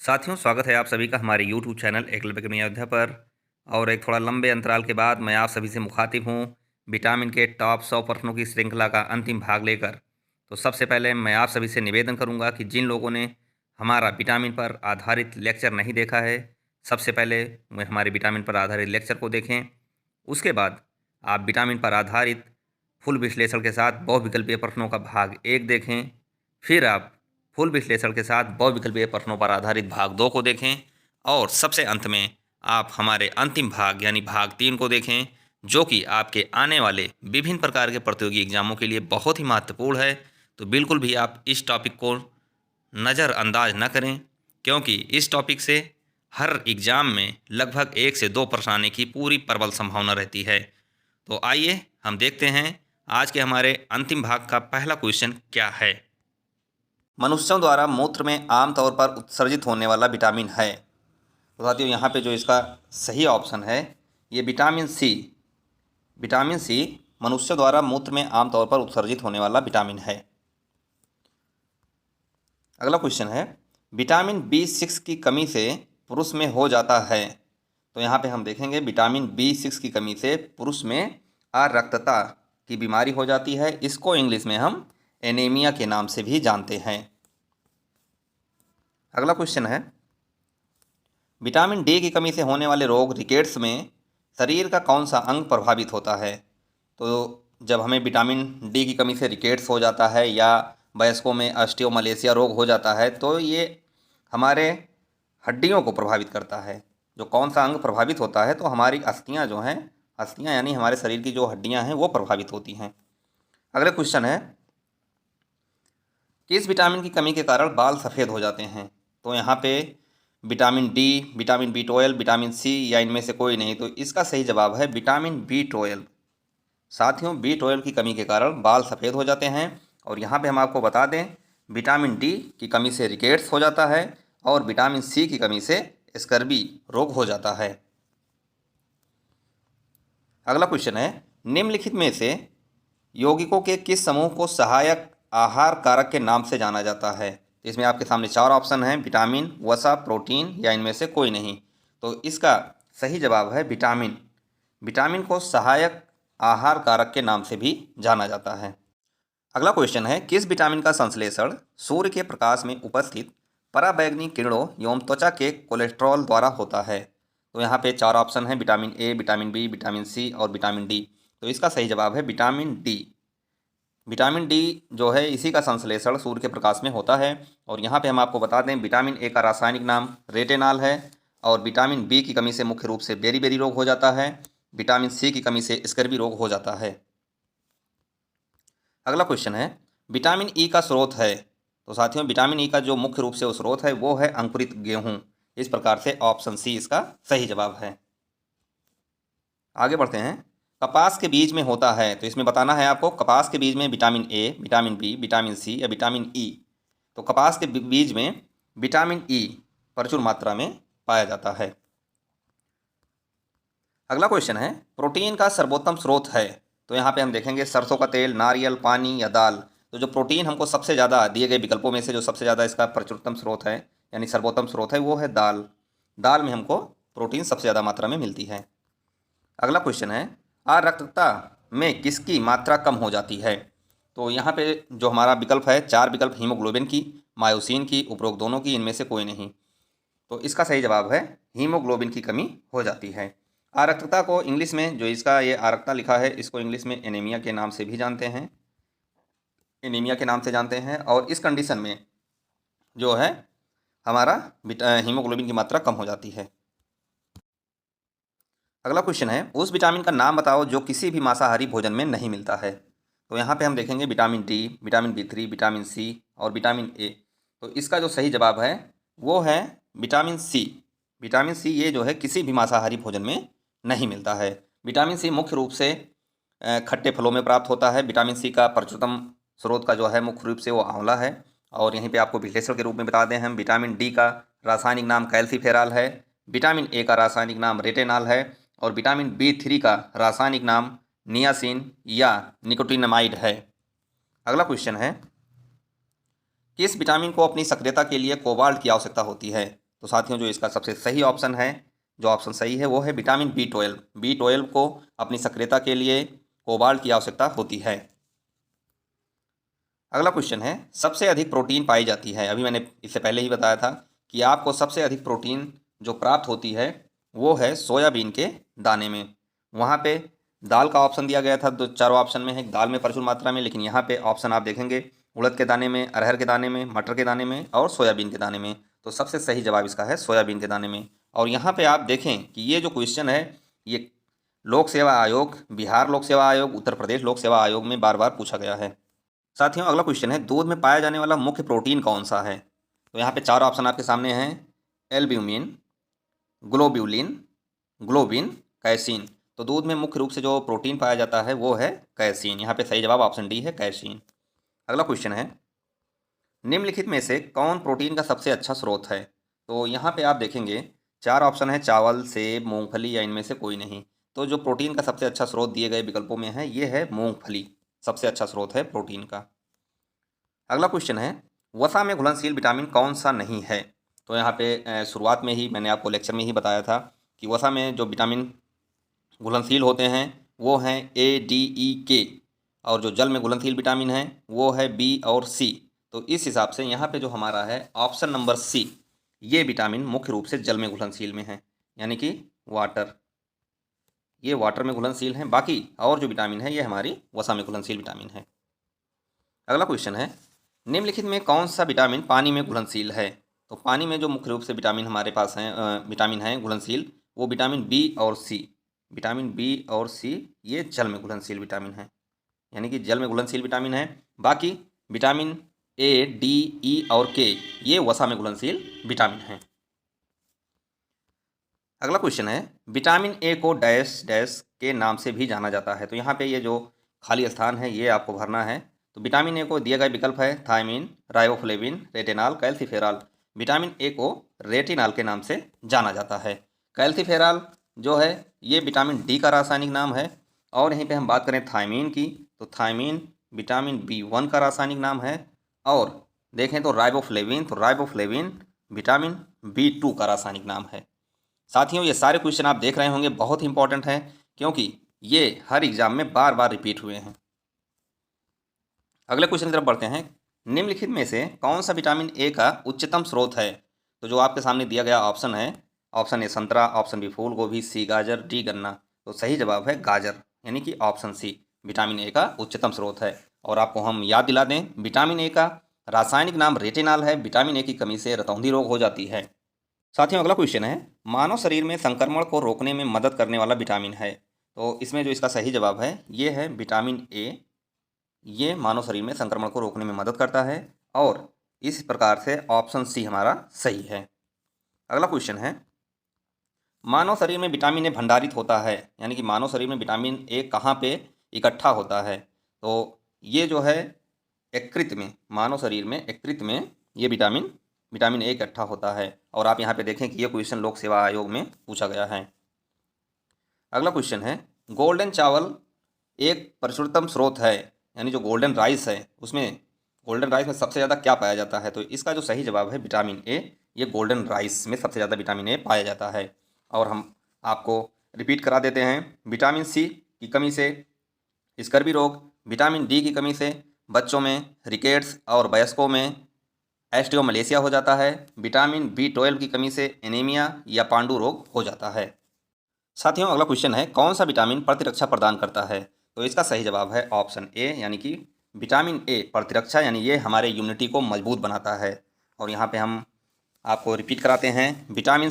साथियों, स्वागत है आप सभी का हमारे YouTube channel Eklavya academy Ayodhya पर। और एक थोड़ा लंबे अंतराल के बाद मैं आप सभी से मुखातिब हूँ विटामिन के टॉप 100 प्रश्नों की श्रृंखला का अंतिम भाग लेकर। तो सबसे पहले मैं आप सभी से निवेदन करूँगा कि जिन लोगों ने हमारा विटामिन पर आधारित लेक्चर नहीं देखा है, सबसे पहले वह हमारे विटामिन पर आधारित लेक्चर को देखें। उसके बाद आप विटामिन पर आधारित फुल विश्लेषण के साथ बहुविकल्पीय प्रश्नों का भाग 1 देखें। फिर आप फुल विश्लेषण के साथ बहुविकल्पीय प्रश्नों पर आधारित भाग 2 को देखें। और सबसे अंत में आप हमारे अंतिम भाग यानी भाग 3 को देखें, जो कि आपके आने वाले विभिन्न प्रकार के प्रतियोगी एग्जामों के लिए बहुत ही महत्वपूर्ण है। तो बिल्कुल भी आप इस टॉपिक को नज़रअंदाज न करें, क्योंकि इस टॉपिक से हर एग्ज़ाम में लगभग 1 से 2 प्रश्न आने की पूरी प्रबल संभावना रहती है। तो आइए हम देखते हैं आज के हमारे अंतिम भाग का पहला क्वेश्चन क्या है। मनुष्यों द्वारा मूत्र में आमतौर पर उत्सर्जित होने वाला विटामिन है। तो साथियों, यहाँ पे जो इसका सही ऑप्शन है ये विटामिन सी। विटामिन सी मनुष्यों द्वारा मूत्र में आमतौर पर उत्सर्जित होने वाला विटामिन है। अगला क्वेश्चन है, विटामिन B6 की कमी से पुरुष में हो जाता है। तो यहाँ पे हम देखेंगे विटामिन B6 की कमी से पुरुष में अरक्तता की बीमारी हो जाती है। इसको इंग्लिश में हम एनीमिया के नाम से भी जानते हैं। अगला क्वेश्चन है, विटामिन डी की कमी से होने वाले रोग रिकेट्स में शरीर का कौन सा अंग प्रभावित होता है। तो जब हमें विटामिन डी की कमी से रिकेट्स हो जाता है या वयस्कों में ऑस्टियोमलेशिया रोग हो जाता है, तो ये हमारे हड्डियों को प्रभावित करता है। जो कौन सा अंग प्रभावित होता है, तो हमारी अस्थियां जो हैं, अस्थियां यानी हमारे शरीर की जो हड्डियां हैं वो प्रभावित होती हैं। अगला क्वेश्चन है, किस विटामिन की कमी के कारण बाल सफ़ेद हो जाते हैं। तो यहाँ पे vitamin D, vitamin B12, vitamin C या इनमें से कोई नहीं। तो इसका सही जवाब है विटामिन B12। साथियों, B12 की कमी के कारण बाल सफ़ेद हो जाते हैं। और यहाँ पे हम आपको बता दें, विटामिन डी की कमी से रिकेट्स हो जाता है और विटामिन सी की कमी से स्कर्वी रोग हो जाता है। अगला क्वेश्चन है, निम्नलिखित में से यौगिकों के किस समूह को सहायक आहार कारक के नाम से जाना जाता है। इसमें आपके सामने 4 ऑप्शन हैं, विटामिन, वसा, प्रोटीन या इनमें से कोई नहीं। तो इसका सही जवाब है विटामिन। विटामिन को सहायक आहार कारक के नाम से भी जाना जाता है। अगला क्वेश्चन है, किस विटामिन का संश्लेषण सूर्य के प्रकाश में उपस्थित पराबैंगनी किरणों एवं त्वचा के कोलेस्ट्रॉल द्वारा होता है। तो यहाँ पे 4 ऑप्शन हैं, vitamin A, vitamin B, vitamin C और विटामिन डी। तो इसका सही जवाब है विटामिन डी। विटामिन डी जो है इसी का संश्लेषण सूर्य के प्रकाश में होता है। और यहाँ पे हम आपको बता दें, विटामिन ए का रासायनिक नाम रेटेनॉल है। और विटामिन बी की कमी से मुख्य रूप से बेरी रोग हो जाता है। विटामिन सी की कमी से स्कर्वी रोग हो जाता है। अगला क्वेश्चन है, विटामिन ई का स्रोत है। तो साथियों, विटामिन ई का जो मुख्य रूप से स्रोत है वो है अंकुरित गेहूं। इस प्रकार से ऑप्शन सी इसका सही जवाब है। आगे बढ़ते हैं, कपास के बीज में होता है। तो इसमें बताना है आपको, कपास के बीज में vitamin A, vitamin B, vitamin C या विटामिन ई। तो कपास के बीज में विटामिन ई प्रचुर मात्रा में पाया जाता है। अगला क्वेश्चन है, प्रोटीन का सर्वोत्तम स्रोत है। तो यहाँ पे हम देखेंगे सरसों का तेल, नारियल, पानी या दाल। तो जो प्रोटीन हमको सबसे ज़्यादा दिए गए विकल्पों में से जो सबसे ज़्यादा इसका प्रचुरतम स्रोत है यानी सर्वोत्तम स्रोत है वो है दाल। दाल में हमको प्रोटीन सबसे ज़्यादा मात्रा में मिलती है। अगला क्वेश्चन है, अरक्तता में किसकी मात्रा कम हो जाती है। तो यहाँ पे जो हमारा विकल्प है, 4 विकल्प, हीमोग्लोबिन की, मायोसिन की, उपरोक्त दोनों की, इनमें से कोई नहीं। तो इसका सही जवाब है हीमोग्लोबिन की कमी हो जाती है। आरक्तता को इंग्लिश में जो इसका ये आरक्तता लिखा है, इसको इंग्लिश में एनीमिया के नाम से भी जानते हैं, एनीमिया के नाम से जानते हैं। और इस कंडीशन में जो है हमारा हीमोग्लोबिन की मात्रा कम हो जाती है। अगला क्वेश्चन है, उस विटामिन का नाम बताओ जो किसी भी मांसाहारी भोजन में नहीं मिलता है। तो यहाँ पे हम देखेंगे vitamin D, vitamin B3, vitamin C और विटामिन ए। तो इसका जो सही जवाब है वो है विटामिन सी। विटामिन सी ये जो है किसी भी मांसाहारी भोजन में नहीं मिलता है। विटामिन सी मुख्य रूप से खट्टे फलों में प्राप्त होता है। विटामिन सी का प्रचुरतम स्रोत का जो है मुख्य रूप से वो आंवला है। और यहीं पे आपको विश्लेषण के रूप में बता दें हम, विटामिन डी का रासायनिक नाम कैल्सीफेरॉल है, विटामिन ए का रासायनिक नाम रेटेनॉल है और विटामिन B3 का रासायनिक नाम नियासिन या निकोटिनामाइड है। अगला क्वेश्चन है, किस विटामिन को अपनी सक्रियता के लिए कोबाल्ट की आवश्यकता होती है। तो साथियों, जो इसका सबसे सही ऑप्शन है, जो ऑप्शन सही है वो है विटामिन B12। B12 को अपनी सक्रियता के लिए कोबाल्ट की आवश्यकता होती है। अगला क्वेश्चन है, सबसे अधिक प्रोटीन पाई जाती है। अभी मैंने इससे पहले ही बताया था कि आपको सबसे अधिक प्रोटीन जो प्राप्त होती है वो है सोयाबीन के दाने में। वहाँ पे दाल का ऑप्शन दिया गया था, तो चारों ऑप्शन में है दाल में प्रचुर मात्रा में, लेकिन यहाँ पे ऑप्शन आप देखेंगे उड़द के दाने में, अरहर के दाने में, मटर के दाने में और सोयाबीन के दाने में। तो सबसे सही जवाब इसका है सोयाबीन के दाने में। और यहाँ पे आप देखें कि ये जो क्वेश्चन है ये लोक सेवा आयोग, बिहार लोक सेवा आयोग, उत्तर प्रदेश लोक सेवा आयोग में बार बार पूछा गया है। साथियों, अगला क्वेश्चन है, दूध में पाया जाने वाला मुख्य प्रोटीन कौन सा है। तो यहाँ पे चार ऑप्शन आपके सामने हैं, एल्ब्यूमिन, ग्लोब्यूलिन, ग्लोबिन, कैसीन। तो दूध में मुख्य रूप से जो प्रोटीन पाया जाता है वो है कैसीन। यहाँ पे सही जवाब ऑप्शन डी है, कैसीन। अगला क्वेश्चन है, निम्नलिखित में से कौन प्रोटीन का सबसे अच्छा स्रोत है। तो यहाँ पे आप देखेंगे चार ऑप्शन है, चावल, सेब, मूंगफली या इनमें से कोई नहीं। तो जो प्रोटीन का सबसे अच्छा स्रोत दिए गए विकल्पों में है ये है मूंगफली, सबसे अच्छा स्रोत है प्रोटीन का। अगला क्वेश्चन है, वसा में घुलनशील विटामिन कौन सा नहीं है। तो यहाँ पे शुरुआत में ही मैंने आपको लेक्चर में ही बताया था कि वसा में जो विटामिन घुलनशील होते हैं वो हैं A, D, E, K, और जो जल में घुलनशील विटामिन है वो है B और C। तो इस हिसाब से यहाँ पे जो हमारा है ऑप्शन नंबर C, ये विटामिन मुख्य रूप से जल में घुलनशील में है, यानी कि वाटर, ये वाटर में घुलनशील हैं। बाकी और जो विटामिन है ये हमारी वसा में घुलनशील विटामिन है। अगला क्वेश्चन है, निम्नलिखित में कौन सा विटामिन पानी में घुलनशील है। तो पानी में जो मुख्य रूप से विटामिन हमारे पास हैं, विटामिन हैं घुलनशील, वो विटामिन बी और सी। विटामिन बी और सी ये जल में घुलनशील विटामिन है, यानी कि जल में घुलनशील विटामिन है। बाकी विटामिन A, D, E और K ये वसा में घुलनशील विटामिन हैं। अगला क्वेश्चन है, विटामिन ए को डैश डैश के नाम से भी जाना जाता है। तो यहाँ पे ये जो खाली स्थान है ये आपको भरना है। तो विटामिन ए को दिया गया विकल्प है thiamine, riboflavin, retinol, calciferol. Vitamin A को रेटिनॉल के नाम से जाना जाता है। कैल्सीफेरॉल जो है ये विटामिन डी का रासायनिक नाम है। और यहीं पे हम बात करें थायमीन की, तो थायमीन विटामिन B1 का रासायनिक नाम है। और देखें तो राइबोफ्लेविन, तो राइबोफ्लेविन विटामिन B2 का रासायनिक नाम है। साथियों, ये सारे क्वेश्चन आप देख रहे होंगे बहुत ही इंपॉर्टेंट हैं, क्योंकि ये हर एग्जाम में बार बार रिपीट हुए हैं। अगले क्वेश्चन की तरफ बढ़ते हैं, निम्नलिखित में से कौन सा विटामिन ए का उच्चतम स्रोत है। तो जो आपके सामने दिया गया ऑप्शन है, ऑप्शन ए संतरा, ऑप्शन बी फूल गोभी, सी गाजर, डी गन्ना। तो सही जवाब है गाजर, यानी कि ऑप्शन सी विटामिन ए का उच्चतम स्रोत है। और आपको हम याद दिला दें, विटामिन ए का रासायनिक नाम रेटिनॉल है। विटामिन ए की कमी से रतौंधी रोग हो जाती है। साथियों, अगला क्वेश्चन है, मानव शरीर में संक्रमण को रोकने में मदद करने वाला विटामिन है। तो इसमें जो इसका सही जवाब है ये है विटामिन ए। ये मानव शरीर में संक्रमण को रोकने में मदद करता है, और इस प्रकार से ऑप्शन सी हमारा सही है। अगला क्वेश्चन है, मानव शरीर में विटामिन ए भंडारित होता है, यानी कि मानव शरीर में विटामिन ए कहाँ पे इकट्ठा होता है। तो ये जो है यकृत में, मानव शरीर में यकृत में ये विटामिन ए इकट्ठा होता है। और आप यहाँ पे देखें कि ये क्वेश्चन लोक सेवा आयोग में पूछा गया है। अगला क्वेश्चन है, गोल्डन चावल एक प्रचुरतम स्रोत है, यानी जो गोल्डन राइस है उसमें, गोल्डन राइस में सबसे ज़्यादा क्या पाया जाता है। तो इसका जो सही जवाब है विटामिन ए, ये गोल्डन राइस में सबसे ज़्यादा विटामिन ए पाया जाता है। और हम आपको रिपीट करा देते हैं, विटामिन सी की कमी से स्कर्वी रोग, विटामिन डी की कमी से बच्चों में रिकेट्स और वयस्कों में एस्टियोमलेशिया हो जाता है। विटामिन B12 की कमी से एनीमिया या पांडु रोग हो जाता है। साथियों, अगला क्वेश्चन है, कौन सा विटामिन प्रतिरक्षा प्रदान करता है। तो इसका सही जवाब है ऑप्शन ए, यानी कि विटामिन ए प्रतिरक्षा, यानी ये हमारे इम्यूनिटी को मजबूत बनाता है। और यहाँ पे हम आपको रिपीट कराते हैं, विटामिन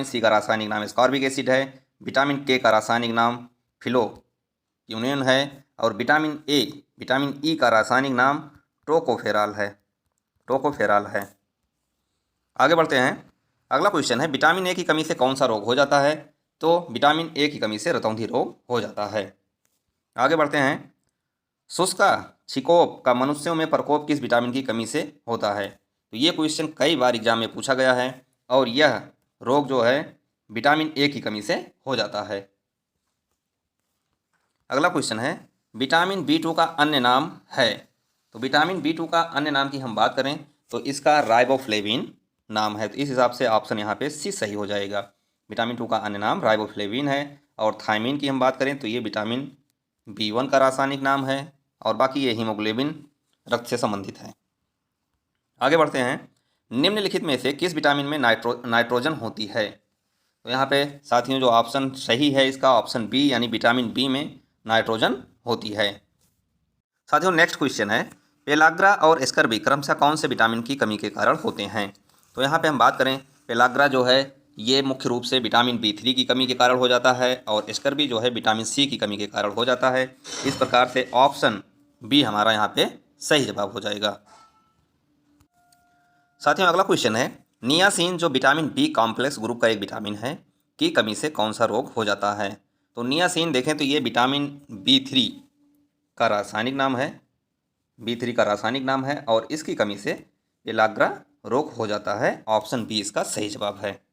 सी का रासायनिक नाम एस्कॉर्बिक एसिड है। विटामिन के का रासायनिक नाम फिलोक्विनोन है। और विटामिन ई का रासायनिक नाम टोकोफेरॉल है। आगे बढ़ते हैं, अगला क्वेश्चन है, विटामिन ए की कमी से कौन सा रोग हो जाता है। तो विटामिन ए की कमी से रतौंधी रोग हो जाता है। आगे बढ़ते हैं, शुष्का छिकोप का मनुष्यों में प्रकोप किस विटामिन की कमी से होता है। तो ये क्वेश्चन कई बार एग्जाम में पूछा गया है, और यह रोग जो है विटामिन ए की कमी से हो जाता है। अगला क्वेश्चन है, विटामिन B2 का अन्य नाम है। तो विटामिन B2 का अन्य नाम की हम बात करें तो इसका राइबोफ्लेविन, नाम है। तो इस हिसाब से ऑप्शन यहाँ पे सी सही हो जाएगा। विटामिन 2 का अन्य नाम राइबोफ्लेविन है। और थायमीन की हम बात करें तो ये विटामिन B1 का रासायनिक नाम है, और बाकी ये हीमोग्लोबिन रक्त से संबंधित है। आगे बढ़ते हैं। निम्नलिखित में से किस विटामिन में नाइट्रोजन होती है? तो यहाँ पे साथियों जो ऑप्शन सही है इसका ऑप्शन बी, यानी विटामिन बी में नाइट्रोजन होती है। साथियों नेक्स्ट क्वेश्चन है, पेलाग्रा और स्कर्बी क्रमशः कौन से विटामिन की कमी के कारण होते हैं? तो यहाँ पे हम बात करें, पेलाग्रा जो है ये मुख्य रूप से विटामिन B3 की कमी के कारण हो जाता है, और स्कर्बी जो है विटामिन C की कमी के कारण हो जाता है। इस प्रकार से ऑप्शन बी हमारा यहाँ पे सही जवाब हो जाएगा। साथियों अगला क्वेश्चन है, नियासिन जो विटामिन बी कॉम्प्लेक्स ग्रुप का एक विटामिन है की कमी से कौन सा रोग हो जाता है? तो नियासिन देखें तो ये विटामिन B3 का रासायनिक नाम है, B3 का रासायनिक नाम है, और इसकी कमी से पेलाग्रा रोग हो जाता है। ऑप्शन बी इसका सही जवाब है।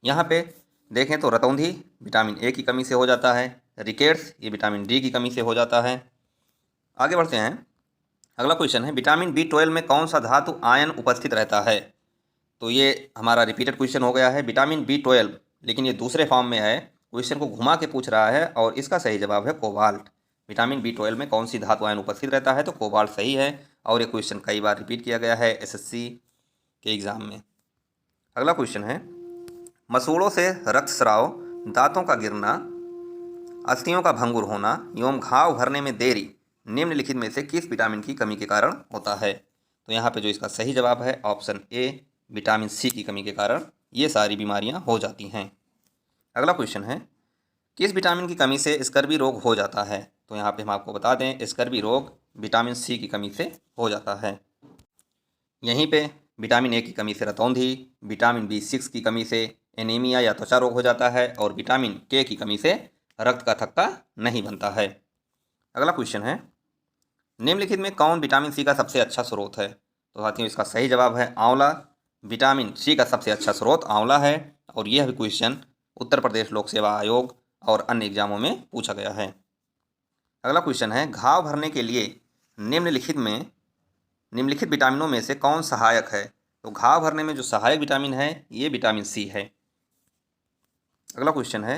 यहाँ पे देखें तो रतौंधी विटामिन ए की कमी से हो जाता है, रिकेट्स ये विटामिन डी की कमी से हो जाता है। आगे बढ़ते हैं। अगला क्वेश्चन है, विटामिन B12 में कौन सा धातु आयन उपस्थित रहता है? तो ये हमारा रिपीटेड क्वेश्चन हो गया है, विटामिन B12, लेकिन ये दूसरे फॉर्म में है। क्वेश्चन को घुमा के पूछ रहा है, और इसका सही जवाब है कोबाल्ट। विटामिन B12 में कौन सी धातु आयन उपस्थित रहता है? तो कोबाल्ट सही है, और ये क्वेश्चन कई बार रिपीट किया गया है SSC के एग्ज़ाम में। अगला क्वेश्चन है, मसूड़ों से रक्तस्राव, दांतों का गिरना, अस्थियों का भंगुर होना एवं घाव भरने में देरी निम्नलिखित में से किस विटामिन की कमी के कारण होता है? तो यहाँ पे जो इसका सही जवाब है ऑप्शन ए, विटामिन C की कमी के कारण ये सारी बीमारियाँ हो जाती हैं। अगला क्वेश्चन है, किस विटामिन की कमी से स्कर्वी रोग हो जाता है? तो यहाँ पे हम आपको बता दें, स्कर्वी रोग विटामिन C की कमी से हो जाता है। यहीं पे विटामिन ए की कमी से रतौंधी, विटामिन B6 की कमी से एनीमिया या त्वचा रोग हो जाता है, और विटामिन के की कमी से रक्त का थक्का नहीं बनता है। अगला क्वेश्चन है, निम्नलिखित में कौन विटामिन C का सबसे अच्छा स्रोत है? तो साथियों इसका सही जवाब है आंवला। विटामिन C का सबसे अच्छा स्रोत आंवला है, और यह भी क्वेश्चन उत्तर प्रदेश लोक सेवा आयोग और अन्य एग्जामों में पूछा गया है। अगला क्वेश्चन है, घाव भरने के लिए निम्नलिखित विटामिनों में से कौन सहायक है? तो घाव भरने में जो सहायक विटामिन है ये विटामिन C है। अगला क्वेश्चन है,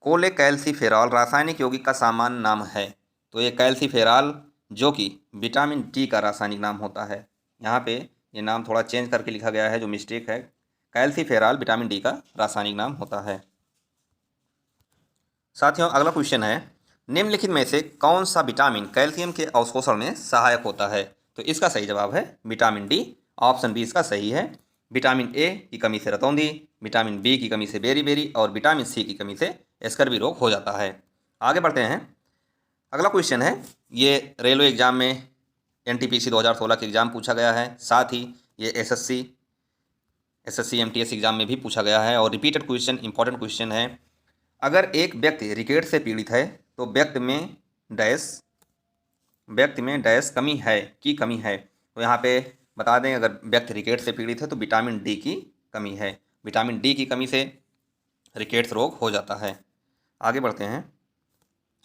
कोलेकैल्सिफेरॉल रासायनिक यौगिक का सामान्य नाम है? तो ये कैल्सिफेरॉल जो कि विटामिन D का रासायनिक नाम होता है। यहाँ पे ये नाम थोड़ा चेंज करके लिखा गया है, जो मिस्टेक है। कैल्सिफेरॉल विटामिन D का रासायनिक नाम होता है। साथियों अगला क्वेश्चन है, निम्नलिखित में से कौन सा विटामिन कैल्शियम के अवशोषण में सहायक होता है? तो इसका सही जवाब है विटामिन D। ऑप्शन बी इसका सही है। विटामिन ए की कमी से रतौंधी, विटामिन बी की कमी से बेरी, और विटामिन C की कमी से स्कर्वी रोग हो जाता है। आगे बढ़ते हैं। अगला क्वेश्चन है, ये रेलवे एग्जाम में NTPC 2016 के एग्ज़ाम पूछा गया है, साथ ही ये SSC MTS एग्ज़ाम में भी पूछा गया है, और रिपीटेड क्वेश्चन इंपॉर्टेंट क्वेश्चन है। अगर एक व्यक्ति रिकेट से पीड़ित है तो व्यक्ति में डैश कमी है। तो यहाँ पे बता दें, अगर व्यक्ति रिकेट से पीड़ित है तो विटामिन D की कमी है। विटामिन D की कमी से रिकेट्स रोग हो जाता है। आगे बढ़ते हैं।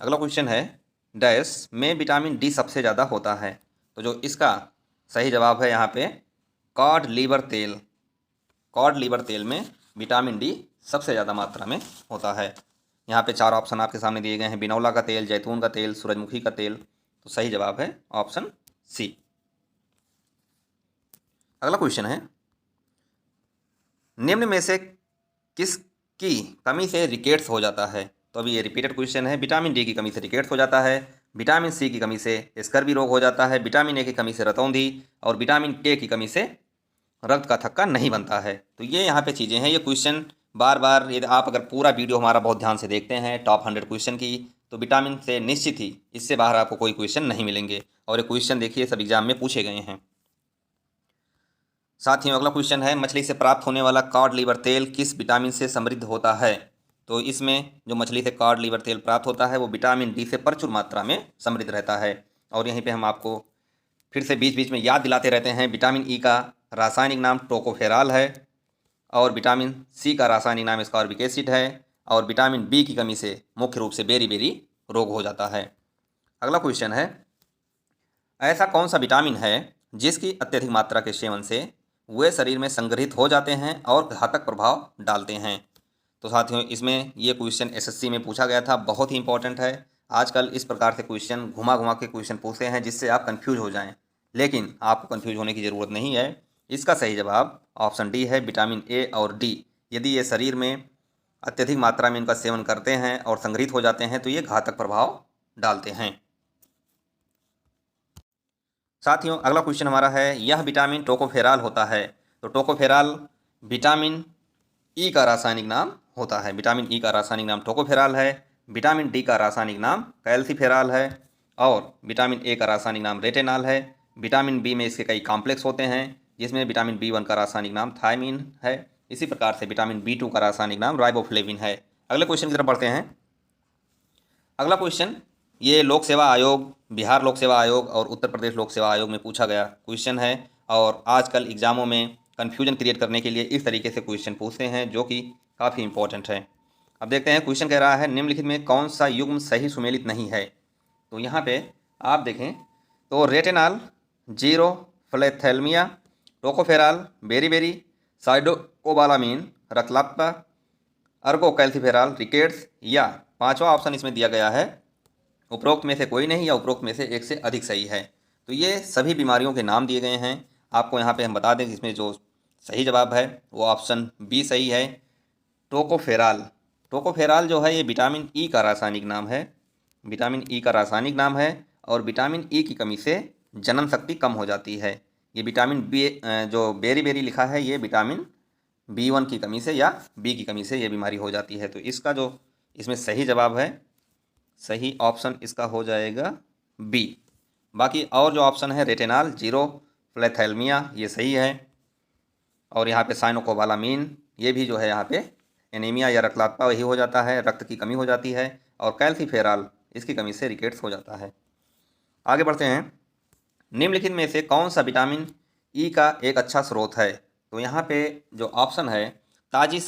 अगला क्वेश्चन है, डैश में विटामिन D सबसे ज़्यादा होता है? तो जो इसका सही जवाब है यहाँ पे कॉड लीवर तेल में विटामिन D सबसे ज़्यादा मात्रा में होता है। यहाँ पे 4 ऑप्शन आपके सामने दिए गए हैं, बिनौला का तेल, जैतून का तेल, सूरजमुखी का तेल। तो सही जवाब है ऑप्शन सी। अगला क्वेश्चन है, निम्न में से किसकी कमी से रिकेट्स हो जाता है? तो अभी ये रिपीटेड क्वेश्चन है। विटामिन D की कमी से रिकेट्स हो जाता है, विटामिन C की कमी से स्कर्वी रोग हो जाता है, विटामिन A की कमी से रतौंधी, और विटामिन K की कमी से रक्त का थक्का नहीं बनता है। तो ये यहाँ पे चीज़ें हैं। ये क्वेश्चन बार बार, यदि आप अगर पूरा वीडियो हमारा बहुत ध्यान से देखते हैं टॉप 100 क्वेश्चन की, तो विटामिन से निश्चित ही इससे बाहर आपको कोई क्वेश्चन नहीं मिलेंगे, और ये क्वेश्चन देखिए सब एग्जाम में पूछे गए हैं। साथ ही अगला क्वेश्चन है, मछली से प्राप्त होने वाला कॉड लीवर तेल किस विटामिन से समृद्ध होता है? तो इसमें जो मछली से कॉड लीवर तेल प्राप्त होता है वो विटामिन D से प्रचुर मात्रा में समृद्ध रहता है। और यहीं पे हम आपको फिर से बीच बीच में याद दिलाते रहते हैं, विटामिन E का रासायनिक नाम टोकोफेरॉल है, और विटामिन C का रासायनिक नाम स्कॉर्बिक एसिड है, और विटामिन B की कमी से मुख्य रूप से बेरी रोग हो जाता है। अगला क्वेश्चन है, ऐसा कौन सा विटामिन है जिसकी अत्यधिक मात्रा के सेवन से वे शरीर में संग्रहित हो जाते हैं और घातक प्रभाव डालते हैं। तो साथियों, इसमें ये क्वेश्चन एसएससी में पूछा गया था, बहुत ही इंपॉर्टेंट है। आजकल इस प्रकार से क्वेश्चन घुमा घुमा के क्वेश्चन पूछते हैं जिससे आप कंफ्यूज हो जाएं, लेकिन आपको कंफ्यूज होने की ज़रूरत नहीं है। इसका सही जवाब ऑप्शन डी है, विटामिन ए और डी। यदि ये शरीर में अत्यधिक मात्रा में इनका सेवन करते हैं और संग्रहित हो जाते हैं तो ये घातक प्रभाव डालते हैं। साथियों, अगला क्वेश्चन हमारा है, यह विटामिन टोकोफेरॉल होता है। तो टोकोफेरॉल विटामिन ई का रासायनिक नाम होता है। विटामिन ई का रासायनिक नाम टोकोफेरॉल है। विटामिन डी का रासायनिक नाम कैल्सीफेरॉल है। और विटामिन ए का रासायनिक नाम रेटिनॉल है। विटामिन बी में इसके कई कॉम्प्लेक्स होते हैं, जिसमें विटामिन बी वन का रासायनिक नाम थायमीन है। इसी प्रकार से विटामिन बी टू का रासायनिक नाम राइबोफ्लेविन है। अगले क्वेश्चन की तरफ बढ़ते हैं। अगला क्वेश्चन ये लोक सेवा आयोग, बिहार लोक सेवा आयोग और उत्तर प्रदेश लोक सेवा आयोग में पूछा गया क्वेश्चन है, और आजकल एग्जामों में कन्फ्यूजन क्रिएट करने के लिए इस तरीके से क्वेश्चन पूछते हैं, जो कि काफ़ी इंपॉर्टेंट है। अब देखते हैं, क्वेश्चन कह रहा है, निम्नलिखित में कौन सा युग्म सही सुमेलित नहीं है। तो यहाँ पे आप देखें तो retinol, xerophthalmia, tocopherol, beriberi, cyanocobalamin, रतलाप्पा, अर्गोकैल्सीफेरॉल, रिकेट्स, या पांचवा ऑप्शन इसमें दिया गया है उपरोक्त में से कोई नहीं या उपरोक्त में से एक से अधिक सही है। तो ये सभी बीमारियों के नाम दिए गए हैं। आपको यहाँ पे हम बता दें, इसमें जो सही जवाब है वो ऑप्शन बी सही है, टोकोफेरॉल। टोकोफेरॉल जो है ये विटामिन ई का रासायनिक नाम है। विटामिन ई का रासायनिक नाम है, और विटामिन ई की कमी से जनन शक्ति कम हो जाती है। ये विटामिन बी जो बेरी लिखा है, ये विटामिन बी वन की कमी से या बी की कमी से ये बीमारी हो जाती है। तो इसका जो इसमें सही जवाब है, सही ऑप्शन इसका हो जाएगा बी। बाकी और जो ऑप्शन है रेटिनॉल, जीरो फ्लेथेल्मिया, ये सही है। और यहाँ पे साइनोकोबालामीन, ये भी जो है यहाँ पे एनीमिया या रक्तलापता वही हो जाता है, रक्त की कमी हो जाती है। और कैल्सीफेरॉल, इसकी कमी से रिकेट्स हो जाता है। आगे बढ़ते हैं, निम्नलिखित में से कौन सा विटामिन ई का एक अच्छा स्रोत है। तो यहाँ पे जो ऑप्शन है, ताज़ी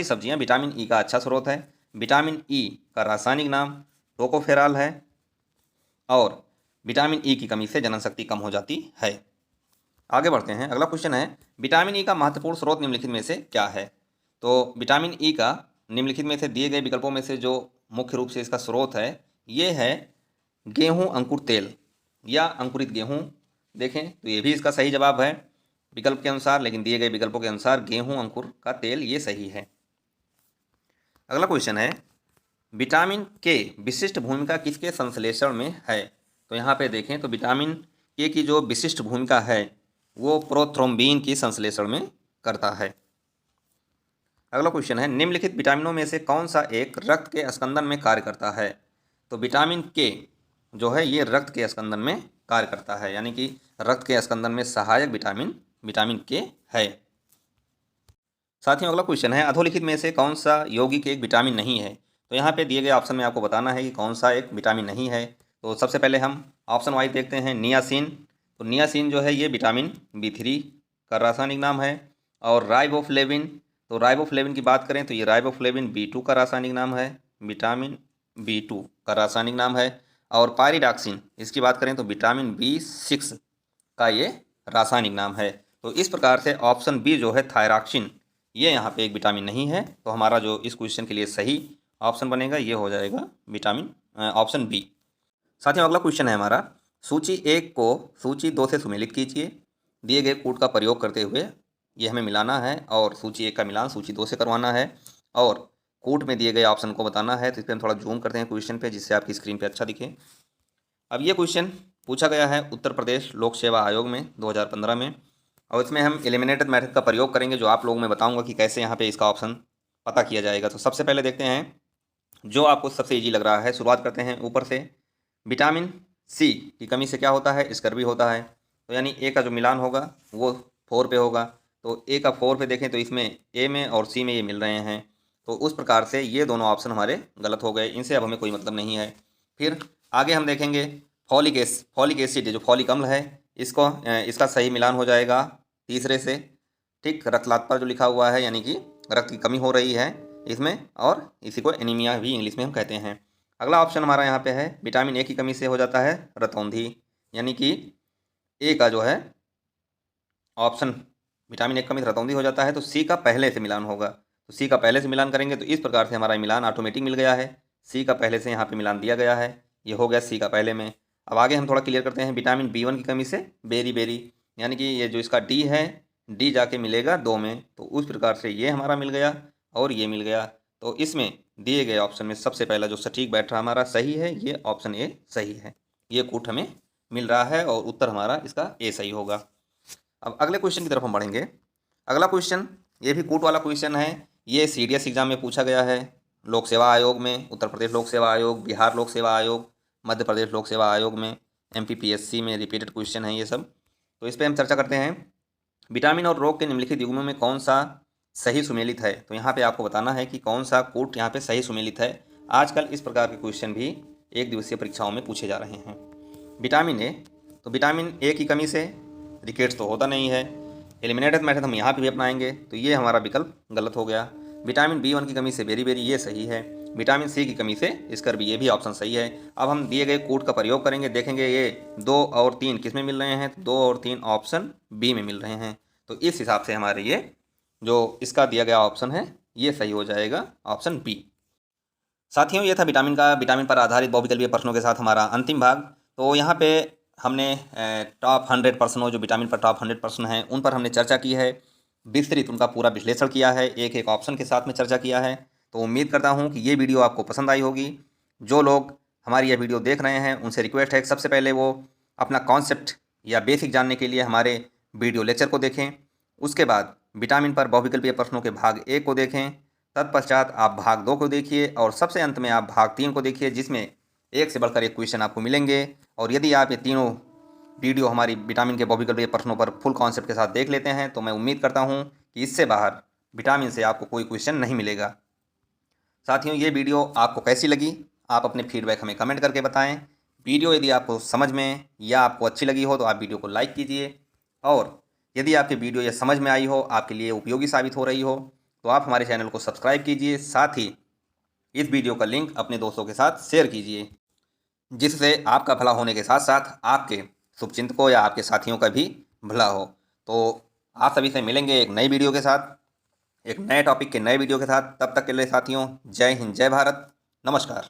सब्जियाँ विटामिन ई का अच्छा स्रोत है। विटामिन ई का रासायनिक नाम टोकोफेरॉल है, और विटामिन ई की कमी से जनन शक्ति कम हो जाती है। आगे बढ़ते हैं, अगला क्वेश्चन है, विटामिन ई का महत्वपूर्ण स्रोत निम्नलिखित में से क्या है। तो विटामिन ई का निम्नलिखित में से दिए गए विकल्पों में से जो मुख्य रूप से इसका स्रोत है, ये है गेहूँ अंकुर तेल या अंकुरित गेहूँ। देखें तो ये भी इसका सही जवाब है विकल्प के अनुसार, लेकिन दिए गए विकल्पों के अनुसार गेहूँ अंकुर का तेल ये सही है। अगला क्वेश्चन है, विटामिन के विशिष्ट भूमिका किसके संश्लेषण में है। तो यहाँ पे देखें तो विटामिन के की जो विशिष्ट भूमिका है वो प्रोथ्रोम्बिन की संश्लेषण में करता है। अगला क्वेश्चन है, निम्नलिखित विटामिनों में से कौन सा एक रक्त के स्कंदन में कार्य करता है। तो विटामिन के जो है ये रक्त के स्कंदन में कार्य करता है, यानी कि रक्त के स्कंदन में सहायक विटामिन के है। साथियों, अगला क्वेश्चन है, अधोलिखित में से कौन सा यौगिक एक विटामिन नहीं है। तो यहाँ पे दिए गए ऑप्शन में आपको बताना है कि कौन सा एक विटामिन नहीं है। तो सबसे पहले हम ऑप्शन वाइज देखते हैं, नियासिन। तो नियासिन जो है ये विटामिन बी3 का रासायनिक नाम है। और राइबोफ्लेविन, तो राइबोफ्लेविन की बात करें तो ये राइबोफ्लेविन बी2 का रासायनिक नाम है, विटामिन बी2 का रासायनिक नाम है। और पायरिडॉक्सिन, इसकी बात करें तो विटामिन बी6 का ये रासायनिक नाम है। तो इस प्रकार से ऑप्शन बी जो है थायरॉक्सिन, ये यहाँ पे एक विटामिन नहीं है। तो हमारा जो इस क्वेश्चन के लिए सही ऑप्शन बनेगा ये हो जाएगा विटामिन ऑप्शन बी। साथियों, अगला क्वेश्चन है हमारा, सूची 1 को सूची 2 से सुमेलित कीजिए। दिए गए कूट का प्रयोग करते हुए ये हमें मिलाना है, और सूची 1 का मिलान सूची 2 से करवाना है, और कूट में दिए गए ऑप्शन को बताना है। तो इस पर हम थोड़ा जूम करते हैं क्वेश्चन पे, जिससे आपकी स्क्रीन पे अच्छा दिखे। अब ये क्वेश्चन पूछा गया है उत्तर प्रदेश लोक सेवा आयोग में 2015 में, और इसमें हम एलिमिनेटेड मेथड का प्रयोग करेंगे, जो आप लोगों में बताऊंगा कि कैसे यहाँ पे इसका ऑप्शन पता किया जाएगा। तो सबसे पहले देखते हैं जो आपको सबसे इजी लग रहा है। शुरुआत करते हैं ऊपर से। विटामिन सी की कमी से क्या होता है, स्कर्वी होता है। तो यानी ए का जो मिलान होगा वो 4 पे होगा। तो ए का 4 पे देखें तो इसमें ए में और सी में ये मिल रहे हैं। तो उस प्रकार से ये दोनों ऑप्शन हमारे गलत हो गए, इनसे अब हमें कोई मतलब नहीं है। फिर आगे हम देखेंगे फॉलिक एसिड, जो फॉलिक अम्ल है, इसका सही मिलान हो जाएगा तीसरे से। ठीक, रक्तलात पर जो लिखा हुआ है, यानी कि रक्त की कमी हो रही है इसमें, और इसी को एनीमिया भी इंग्लिश में हम कहते हैं। अगला ऑप्शन हमारा यहाँ पे है, विटामिन ए की कमी से हो जाता है रतौंधी, यानी कि ए का जो है ऑप्शन विटामिन ए की कमी से रतौंधी हो जाता है तो सी का पहले से मिलान होगा। तो सी का पहले से मिलान करेंगे तो इस प्रकार से हमारा मिलान ऑटोमेटिक मिल गया है। सी का पहले से यहाँ पे मिलान दिया गया है, ये हो गया सी का पहले में। अब आगे हम थोड़ा क्लियर करते हैं। विटामिन B1 की कमी से बेरी बेरी, यानी कि ये जो इसका डी है, डी जाके मिलेगा 2 में, तो उस प्रकार से ये हमारा मिल गया और ये मिल गया। तो इसमें दिए गए ऑप्शन में सबसे पहला जो सटीक बैठ रहा हमारा सही है, ये ऑप्शन ए सही है। ये कूट हमें मिल रहा है और उत्तर हमारा इसका ए सही होगा। अब अगले क्वेश्चन की तरफ हम बढ़ेंगे। अगला क्वेश्चन ये भी कूट वाला क्वेश्चन है। ये सीडीएस एग्जाम में पूछा गया है, लोक सेवा आयोग में, उत्तर प्रदेश लोक सेवा आयोग, बिहार लोक सेवा आयोग, मध्य प्रदेश लोक सेवा आयोग में, MPPSC में रिपीटेड क्वेश्चन है ये सब। तो इस पर हम चर्चा करते हैं। विटामिन और रोग के निम्नलिखित युग्मों में कौन सा सही सुमेलित है? तो यहाँ पे आपको बताना है कि कौन सा कूट यहाँ पे सही सुमेलित है। आजकल इस प्रकार के क्वेश्चन भी एक दिवसीय परीक्षाओं में पूछे जा रहे हैं। विटामिन ए, तो विटामिन ए की कमी से रिकेट्स तो होता नहीं है। एलिमिनेटेड मेथड हम यहाँ पे भी अपनाएंगे तो ये हमारा विकल्प गलत हो गया। विटामिन B1 की कमी से बेरी बेरी, ये सही है। विटामिन सी की कमी से स्कर्वी, ये भी ऑप्शन सही है। अब हम दिए गए कोड का प्रयोग करेंगे, देखेंगे ये 2 और 3 किस में मिल रहे हैं, 2 और 3 ऑप्शन बी में मिल रहे हैं। तो इस हिसाब से हमारे ये जो इसका दिया गया ऑप्शन है ये सही हो जाएगा, ऑप्शन बी। साथियों, ये था विटामिन पर आधारित बहुविकल्पीय प्रश्नों के साथ हमारा अंतिम भाग। तो यहाँ पे हमने टॉप 100 प्रश्नों, जो विटामिन पर टॉप 100 प्रश्न हैं उन पर हमने चर्चा की है, विस्तृत उनका पूरा विश्लेषण किया है, एक एक ऑप्शन के साथ में चर्चा किया है। तो उम्मीद करता हूँ कि ये वीडियो आपको पसंद आई होगी। जो लोग हमारी यह वीडियो देख रहे हैं उनसे रिक्वेस्ट है कि सबसे पहले वो अपना कॉन्सेप्ट या बेसिक जानने के लिए हमारे वीडियो लेक्चर को देखें, उसके बाद विटामिन पर बहुविकल्पीय प्रश्नों के भाग 1 को देखें, तत्पश्चात आप भाग 2 को देखिए और सबसे अंत में आप भाग 3 को देखिए, जिसमें एक से बढ़कर एक क्वेश्चन आपको मिलेंगे। और यदि आप ये तीनों वीडियो हमारी विटामिन के बहुविकल्पीय प्रश्नों पर फुल कॉन्सेप्ट के साथ देख लेते हैं तो मैं उम्मीद करता हूँ कि इससे बाहर विटामिन से आपको कोई क्वेश्चन नहीं मिलेगा। साथियों, ये वीडियो आपको कैसी लगी, आप अपने फीडबैक हमें कमेंट करके बताएं। वीडियो यदि आपको समझ में या आपको अच्छी लगी हो तो आप वीडियो को लाइक कीजिए, और यदि आपकी वीडियो ये समझ में आई हो, आपके लिए उपयोगी साबित हो रही हो, तो आप हमारे चैनल को सब्सक्राइब कीजिए। साथ ही इस वीडियो का लिंक अपने दोस्तों के साथ शेयर कीजिए, जिससे आपका भला होने के साथ साथ आपके शुभचिंतकों या आपके साथियों का भी भला हो। तो आप सभी से मिलेंगे एक नई वीडियो के साथ, एक नए टॉपिक के नए वीडियो के साथ। तब तक के लिए साथियों, जय हिंद, जय भारत, नमस्कार।